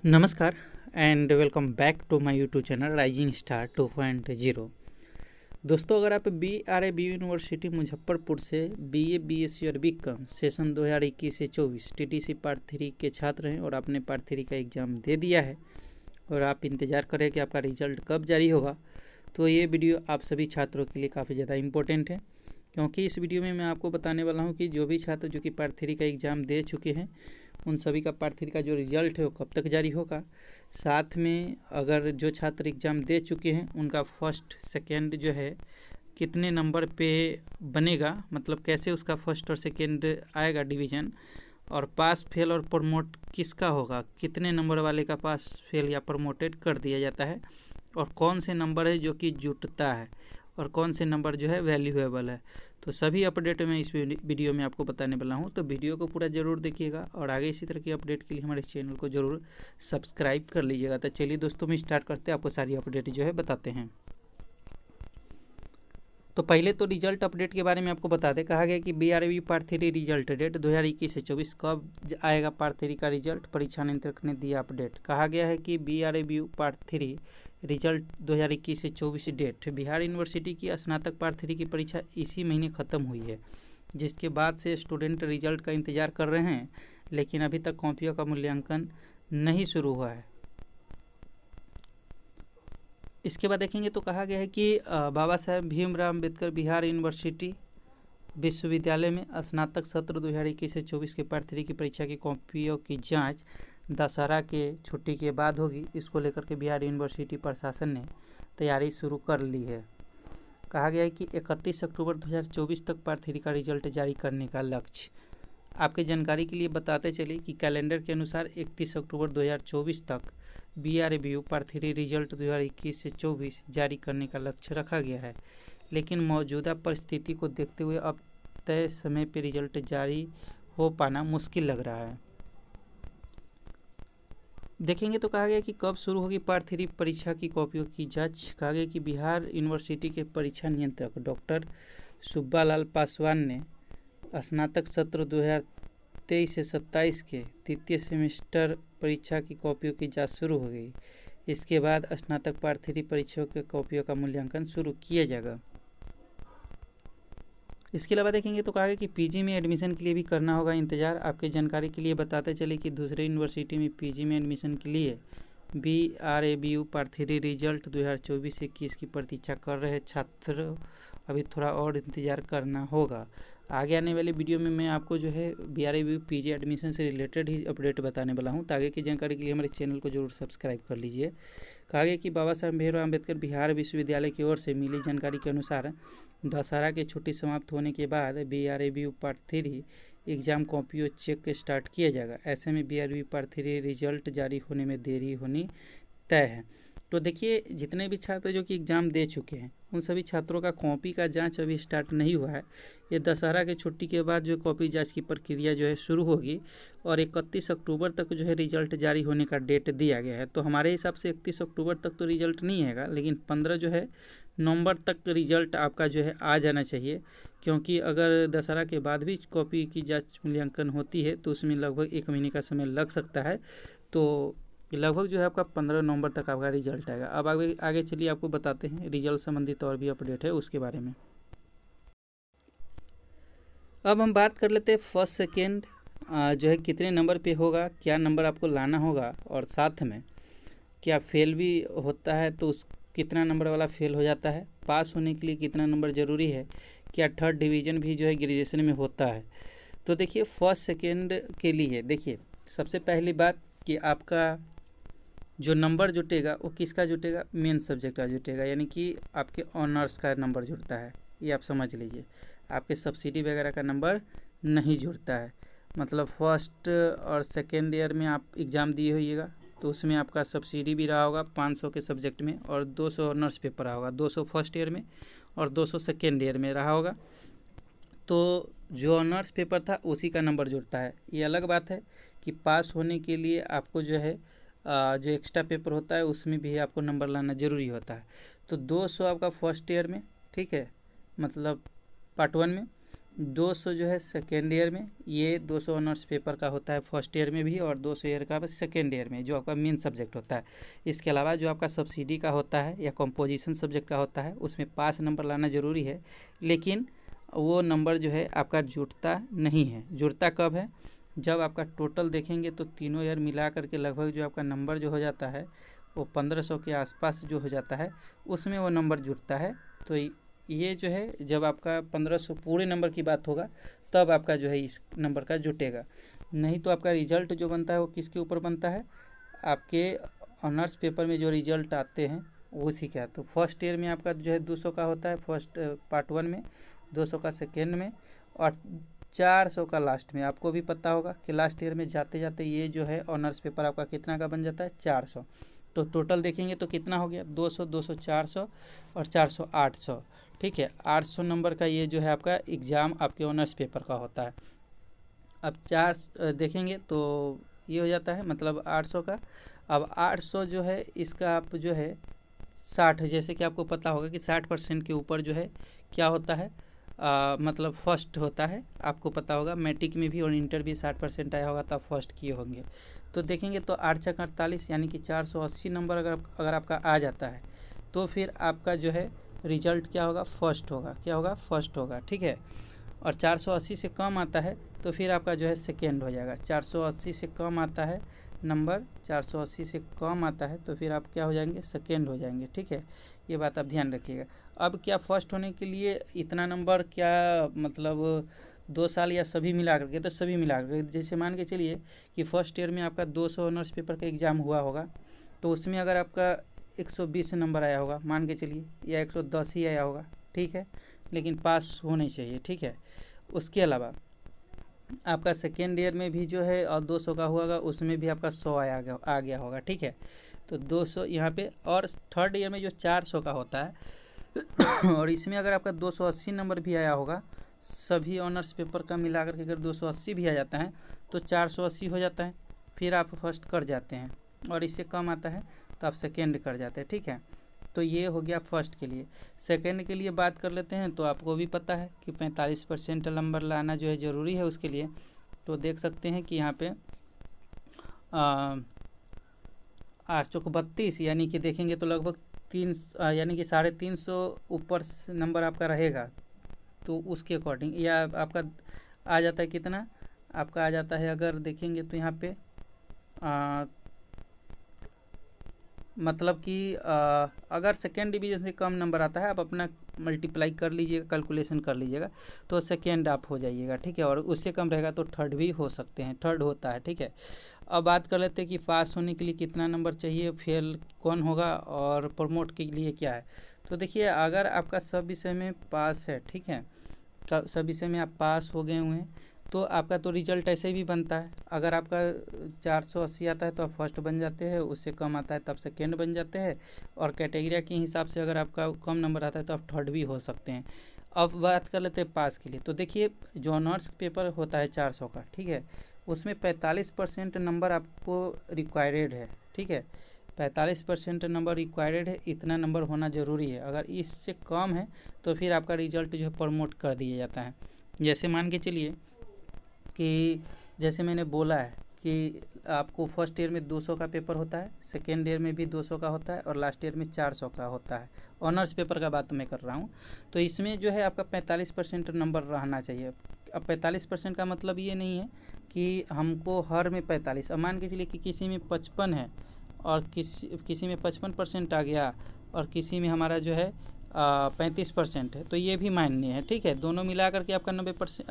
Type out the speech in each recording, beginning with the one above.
नमस्कार and welcome back to my YouTube channel rising star 2.0। दोस्तों, अगर आप BRABU यूनिवर्सिटी मुजफ्फरपुर से BA BSc और BCom सेशन 2021 से 24 TTC पार्ट 3 के छात्र हैं और आपने पार्ट 3 का एग्ज़ाम दे दिया है और आप इंतज़ार करें कि आपका रिजल्ट कब जारी होगा, तो ये वीडियो आप सभी छात्रों के लिए काफ़ी ज़्यादा इम्पोर्टेंट है, क्योंकि इस वीडियो में मैं आपको बताने वाला हूँ कि जो भी छात्र जो कि पार्ट 3 का एग्ज़ाम दे चुके हैं उन सभी का पार्ट 3 का जो रिजल्ट है वो कब तक जारी होगा। साथ में अगर जो छात्र एग्ज़ाम दे चुके हैं उनका फर्स्ट सेकेंड जो है कितने नंबर पे बनेगा, मतलब कैसे उसका फर्स्ट और सेकेंड आएगा डिवीज़न, और पास फेल और प्रमोट किसका होगा, कितने नंबर वाले का पास फेल या प्रमोटेड कर दिया जाता है, और कौन से नंबर है जो कि जुटता है और कौन से नंबर जो है वैल्यूएबल है। तो सभी अपडेट मैं इस वीडियो में आपको बताने वाला हूं, तो वीडियो को पूरा ज़रूर देखिएगा और आगे इसी तरह की अपडेट के लिए हमारे चैनल को ज़रूर सब्सक्राइब कर लीजिएगा। तो चलिए दोस्तों, हम स्टार्ट करते हैं, आपको सारी अपडेट जो है बताते हैं। तो पहले तो रिजल्ट अपडेट के बारे में आपको बता दें। कहा गया कि BRABU पार्ट 3 रिजल्ट डेट 2021 से 24 कब आएगा पार्ट 3 का रिजल्ट, परीक्षा नियंत्रक ने दिया अपडेट। कहा गया है कि BRABU पार्ट 3 रिजल्ट 2021 से 24 डेट। बिहार यूनिवर्सिटी की स्नातक पार्ट 3 की परीक्षा इसी महीने ख़त्म हुई है, जिसके बाद से स्टूडेंट रिजल्ट का इंतज़ार कर रहे हैं, लेकिन अभी तक कॉपियों का मूल्यांकन नहीं शुरू हुआ है। इसके बाद देखेंगे तो कहा गया है कि बाबा साहेब भीमराव अम्बेडकर बिहार यूनिवर्सिटी विश्वविद्यालय में स्नातक सत्र 2021 से 24 के पार्ट 3 की परीक्षा की कॉपियों की जांच दशहरा के छुट्टी के बाद होगी। इसको लेकर के बिहार यूनिवर्सिटी प्रशासन ने तैयारी शुरू कर ली है। कहा गया है कि 31 अक्टूबर 2024 तक पार्ट 3 का रिजल्ट जारी करने का लक्ष्य। आपके जानकारी के लिए बताते चले कि कैलेंडर के अनुसार 31 अक्टूबर 2024 तक BRABU पार्ट 3 रिजल्ट 2021 से 24 जारी करने का लक्ष्य रखा गया है, लेकिन मौजूदा परिस्थिति को देखते हुए अब तय समय पर रिजल्ट जारी हो पाना मुश्किल लग रहा है। देखेंगे तो कहा गया कि कब शुरू होगी पार्ट 3 परीक्षा की कॉपियों की जांच। कहा गया कि बिहार यूनिवर्सिटी के परीक्षा नियंत्रक डॉक्टर सुब्बालाल पासवान ने स्नातक सत्र 2023 से 27 के तृतीय सेमेस्टर परीक्षा की कॉपियों की जांच शुरू हो गई। इसके बाद स्नातक पार्ट 3 परीक्षाओं के कॉपियों का मूल्यांकन शुरू किया जाएगा। इसके अलावा देखेंगे तो कहा गया कि PG में एडमिशन के लिए भी करना होगा इंतज़ार। आपके जानकारी के लिए बताते चले कि दूसरे यूनिवर्सिटी में PG में एडमिशन के लिए BRABU पार्ट 3 रिजल्ट 2024-21 की प्रतीक्षा कर रहे छात्र अभी थोड़ा और इंतज़ार करना होगा। आगे आने वाली वीडियो में मैं आपको जो है BRABU PG एडमिशन से रिलेटेड ही अपडेट बताने वाला हूं, तो आगे की जानकारी के लिए हमारे चैनल को जरूर सब्सक्राइब कर लीजिए। कहा गया कि बाबा साहेब भीमराव अम्बेडकर बिहार विश्वविद्यालय की ओर से मिली जानकारी के अनुसार दशहरा की छुट्टी समाप्त होने के बाद BRABU पार्ट 3 एग्ज़ाम कॉपियों चेक स्टार्ट किया जाएगा। ऐसे में BRABU पार्ट 3 रिजल्ट जारी होने में देरी होनी तय है। तो देखिए, जितने भी छात्र जो कि एग्ज़ाम दे चुके हैं उन सभी छात्रों का कॉपी का जांच अभी स्टार्ट नहीं हुआ है। ये दशहरा की छुट्टी के बाद जो कॉपी जांच की प्रक्रिया जो है शुरू होगी और 31 अक्टूबर तक जो है रिजल्ट जारी होने का डेट दिया गया है। तो हमारे हिसाब से 31 अक्टूबर तक तो रिजल्ट नहीं आएगा, लेकिन 15 जो है नवंबर तक रिजल्ट आपका जो है आ जाना चाहिए, क्योंकि अगर दशहरा के बाद भी कॉपी की जांच मूल्यांकन होती है तो उसमें लगभग 1 महीने का समय लग सकता है। तो लगभग जो है आपका 15 नवंबर तक आपका रिजल्ट आएगा। अब आगे चलिए आपको बताते हैं रिजल्ट संबंधित और भी अपडेट है उसके बारे में। अब हम बात कर लेते हैं फर्स्ट सेकेंड जो है कितने नंबर पे होगा, क्या नंबर आपको लाना होगा, और साथ में क्या फेल भी होता है तो उस कितना नंबर वाला फेल हो जाता है, पास होने के लिए कितना नंबर ज़रूरी है, क्या थर्ड डिवीज़न भी जो है ग्रेजुएशन में होता है। तो देखिए, फर्स्ट सेकेंड के लिए देखिए, सबसे पहली बात कि आपका जो नंबर जुटेगा वो किसका जुटेगा, मेन सब्जेक्ट का जुटेगा, यानी कि आपके ऑनर्स का नंबर जुड़ता है। ये आप समझ लीजिए, आपके सब्सिडी वगैरह का नंबर नहीं जुड़ता है। मतलब फर्स्ट और सेकेंड ईयर में आप एग्ज़ाम दिए होइएगा तो उसमें आपका सब्सिडी भी रहा होगा 500 के सब्जेक्ट में, और 200 ऑनर्स पेपर रहा होगा, 200 फर्स्ट ईयर में और 200 सेकेंड ईयर में रहा होगा। तो जो ऑनर्स पेपर था उसी का नंबर जुड़ता है। ये अलग बात है कि पास होने के लिए आपको जो है जो एक्स्ट्रा पेपर होता है उसमें भी आपको नंबर लाना ज़रूरी होता है। तो 200 आपका फर्स्ट ईयर में, ठीक है, मतलब पार्ट 1 में, 200 जो है सेकेंड ईयर में, ये 200 ऑनर्स पेपर का होता है फर्स्ट ईयर में भी, और 200 ईयर का सेकेंड ईयर में जो आपका मेन सब्जेक्ट होता है। इसके अलावा जो आपका सब्सिडी का होता है या कंपोजिशन सब्जेक्ट का होता है उसमें पास नंबर लाना ज़रूरी है, लेकिन वो नंबर जो है आपका जुड़ता नहीं है। जुड़ता कब है? जब आपका टोटल देखेंगे तो तीनों ईयर मिला करके लगभग जो आपका नंबर जो हो जाता है वो 1500 के आसपास जो हो जाता है, उसमें वो नंबर जुड़ता है। तो ये जो है जब आपका 1500 पूरे नंबर की बात होगा तब आपका जो है इस नंबर का जुटेगा। नहीं तो आपका रिजल्ट जो बनता है वो किसके ऊपर बनता है? आपके ऑनर्स पेपर में जो रिजल्ट आते हैं उसी का। तो फर्स्ट ईयर में आपका जो है 200 का होता है फर्स्ट पार्ट 1 में, 200 का सेकेंड में, और 400 का लास्ट में। आपको भी पता होगा कि लास्ट ईयर में जाते जाते ये जो है ऑनर्स पेपर आपका कितना का बन जाता है? 400। तो टोटल देखेंगे तो कितना हो गया? 200, 200, 400 और 400 800। ठीक है, 800 नंबर का ये जो है आपका एग्ज़ाम आपके ऑनर्स पेपर का होता है। अब 4 देखेंगे तो ये हो जाता है मतलब 800 का। अब 800 जो है इसका आप जो है 60, जैसे कि आपको पता होगा कि 60% के ऊपर जो है क्या होता है, मतलब फर्स्ट होता है। आपको पता होगा मैट्रिक में भी और इंटर भी 60% आया होगा तब फर्स्ट किए होंगे। तो देखेंगे तो 8×48 यानी कि 480 नंबर अगर आपका आ जाता है तो फिर आपका जो है रिजल्ट क्या होगा? फर्स्ट होगा। क्या होगा? फर्स्ट होगा। ठीक है, और 480 से कम आता है तो फिर आपका जो है सेकेंड हो जाएगा। 480 से कम आता है नंबर, 480 से कम आता है तो फिर आप क्या हो जाएंगे? सेकेंड हो जाएंगे। ठीक है, ये बात आप ध्यान रखिएगा। अब क्या फर्स्ट होने के लिए इतना नंबर क्या मतलब 2 साल या सभी मिला करके? तो सभी मिला करके, जैसे मान के चलिए कि फर्स्ट ईयर में आपका 200 ऑनर्स पेपर का एग्ज़ाम हुआ होगा, तो उसमें अगर आपका 120 नंबर आया होगा मान के चलिए, या 110 ही आया होगा, ठीक है, लेकिन पास होने चाहिए। ठीक है, उसके अलावा आपका सेकेंड ईयर में भी जो है और 200 का हुआ, उसमें भी आपका 100 आ गया होगा। ठीक है, तो 200 यहाँ पे, और थर्ड ईयर में जो 400 का होता है और इसमें अगर आपका 280 नंबर भी आया होगा, सभी ऑनर्स पेपर का मिलाकर के अगर 280 भी आ जाता है तो 480 हो जाता है, फिर आप फर्स्ट कर जाते हैं, और इससे कम आता है तो आप सेकेंड कर जाते हैं। ठीक है, तो ये हो गया फर्स्ट के लिए। सेकंड के लिए बात कर लेते हैं, तो आपको भी पता है कि 45% नंबर लाना जो है ज़रूरी है उसके लिए। तो देख सकते हैं कि यहाँ पे 8 चौक 32 यानी कि देखेंगे तो लगभग 3 यानी कि 350 ऊपर नंबर आपका रहेगा। तो उसके अकॉर्डिंग या आपका आ जाता है कितना? आपका आ जाता है अगर देखेंगे तो यहाँ पे मतलब कि अगर सेकेंड डिवीज़न से कम नंबर आता है, आप अपना मल्टीप्लाई कर लीजिएगा, कैलकुलेशन कर लीजिएगा, तो सेकेंड आप हो जाइएगा। ठीक है, और उससे कम रहेगा तो थर्ड भी हो सकते हैं, थर्ड होता है। ठीक है, अब बात कर लेते हैं कि पास होने के लिए कितना नंबर चाहिए, फेल कौन होगा, और प्रमोट के लिए क्या है। तो देखिए, अगर आपका सब विषय में पास है, ठीक है, सब विषय में आप पास हो गए हुए हैं, तो आपका तो रिजल्ट ऐसे भी बनता है। अगर आपका 480 आता है तो आप फर्स्ट बन जाते हैं, उससे कम आता है तब सेकेंड बन जाते हैं, और कैटेगरी के हिसाब से अगर आपका कम नंबर आता है तो आप थर्ड भी हो सकते हैं। अब बात कर लेते हैं पास के लिए। तो देखिए, जो ऑनर्स पेपर होता है 400 का, ठीक है, उसमें 45% नंबर आपको रिक्वायर्ड है। ठीक है, 45% नंबर रिक्वायर्ड है, इतना नंबर होना ज़रूरी है। अगर इससे कम है तो फिर आपका रिजल्ट जो है प्रमोट कर दिया जाता है। जैसे मान के चलिए कि जैसे मैंने बोला है कि आपको फर्स्ट ईयर में 200 का पेपर होता है, सेकेंड ईयर में भी 200 का होता है, और लास्ट ईयर में 400 का होता है। ऑनर्स पेपर का बात मैं कर रहा हूँ। तो इसमें जो है आपका 45% नंबर रहना चाहिए। अब 45% का मतलब ये नहीं है कि हमको हर में 45, अब मान के चलिए कि किसी में 55 है और किसी में 55% आ गया, और किसी में हमारा जो है 35% है, तो ये भी मान्य है। ठीक है, दोनों मिला करके आपका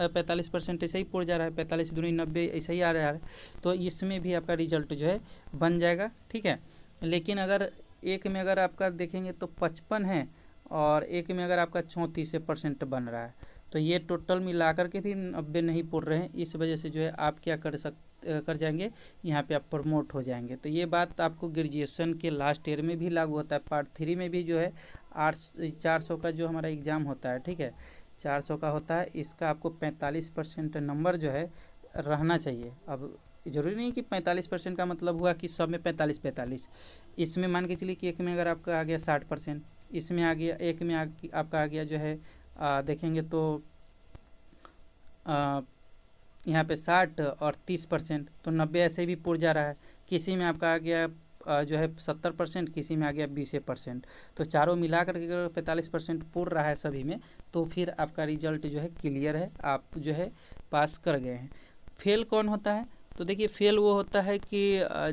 45% ऐसे ही पुर जा रहा है, 45 दूनी 90 ऐसे ही आ रहा है, तो इसमें भी आपका रिजल्ट जो है बन जाएगा। ठीक है, लेकिन अगर एक में अगर आपका देखेंगे तो 55 है और एक में अगर आपका 34% बन रहा है, तो ये टोटल मिला करके भी 90 नहीं पुर रहे हैं। इस वजह से जो है आप क्या कर जाएंगे, यहाँ पे आप प्रमोट हो जाएंगे। तो ये बात आपको ग्रेजुएशन के लास्ट ईयर में भी लागू होता है। पार्ट 3 में भी जो है 400 का जो हमारा एग्ज़ाम होता है, ठीक है, 400 का होता है, इसका आपको 45% नंबर जो है रहना चाहिए। अब ज़रूरी नहीं कि 45% का मतलब हुआ कि सब में 45-45। इसमें मान के चलिए कि एक में अगर आपका आ गया 60%, इसमें आ गया, एक में आपका आ गया जो है देखेंगे तो यहाँ पे 60 और 30%, तो 90 ऐसे भी पुर जा रहा है। किसी में आपका आ गया जो है 70%, किसी में आ गया 20%। तो चारों मिलाकर के अगर 45% पुर रहा है सभी में, तो फिर आपका रिजल्ट जो है क्लियर है, आप जो है पास कर गए हैं। फेल कौन होता है? तो देखिए फेल वो होता है कि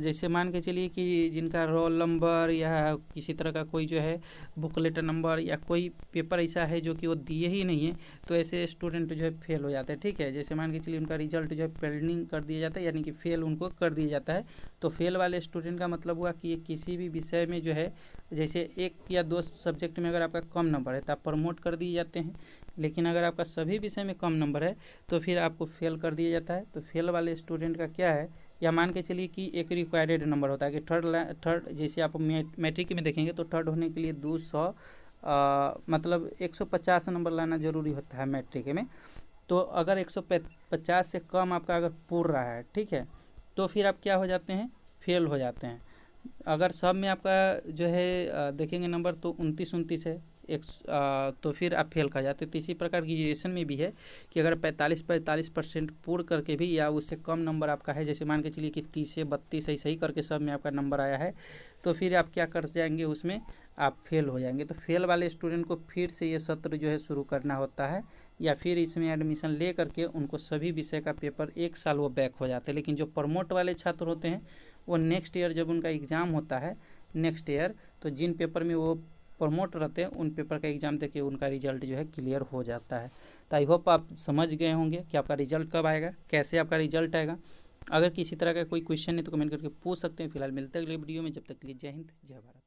जैसे मान के चलिए कि जिनका रोल नंबर या किसी तरह का कोई जो है बुकलेट नंबर या कोई पेपर ऐसा है जो कि वो दिए ही नहीं है, तो ऐसे स्टूडेंट जो है फेल हो जाते हैं। ठीक है, जैसे मान के चलिए उनका रिजल्ट जो है पेंडिंग कर दिया जाता है, यानी कि फेल उनको कर दिया जाता है। तो फेल वाले स्टूडेंट का मतलब हुआ कि ये किसी भी विषय में जो है, जैसे 1 या 2 सब्जेक्ट में अगर आपका कम नंबर है तो आप प्रमोट कर दिए जाते हैं, लेकिन अगर आपका सभी विषय में कम नंबर है तो फिर आपको फेल कर दिया जाता है। तो फेल वाले स्टूडेंट का क्या है, या मान के चलिए कि एक रिक्वायर्ड नंबर होता है कि थर्ड जैसे आप मैट्रिक में देखेंगे तो थर्ड होने के लिए 200 मतलब 150 नंबर लाना जरूरी होता है मैट्रिक में। तो अगर 150 से कम आपका अगर पूर रहा है, ठीक है, तो फिर आप क्या हो जाते हैं, फेल हो जाते हैं। अगर सब में आपका जो है देखेंगे नंबर तो 29 है, तो फिर आप फेल कर जाते हैं। तो इसी प्रकार ग्रेजुएशन में भी है कि अगर 45% पूर्ण करके भी या उससे कम नंबर आपका है, जैसे मान के चलिए कि 30 से 32 सही करके सब में आपका नंबर आया है, तो फिर आप क्या कर जाएंगे, उसमें आप फेल हो जाएंगे। तो फेल वाले स्टूडेंट को फिर से ये सत्र जो है शुरू करना होता है, या फिर इसमें एडमिशन ले करके उनको सभी विषय का पेपर 1 साल वो बैक हो जाते हैं। लेकिन जो प्रमोट वाले छात्र होते हैं वो नेक्स्ट ईयर जब उनका एग्ज़ाम होता है नेक्स्ट ईयर, तो जिन पेपर में वो प्रमोट रहते हैं उन पेपर का एग्ज़ाम देके उनका रिजल्ट जो है क्लियर हो जाता है। तो आई होप आप समझ गए होंगे कि आपका रिजल्ट कब आएगा, कैसे आपका रिजल्ट आएगा। अगर किसी तरह का कोई क्वेश्चन है तो कमेंट करके पूछ सकते हैं। फिलहाल मिलते हैं अगले वीडियो में, जब तक के लिए जय हिंद जय भारत।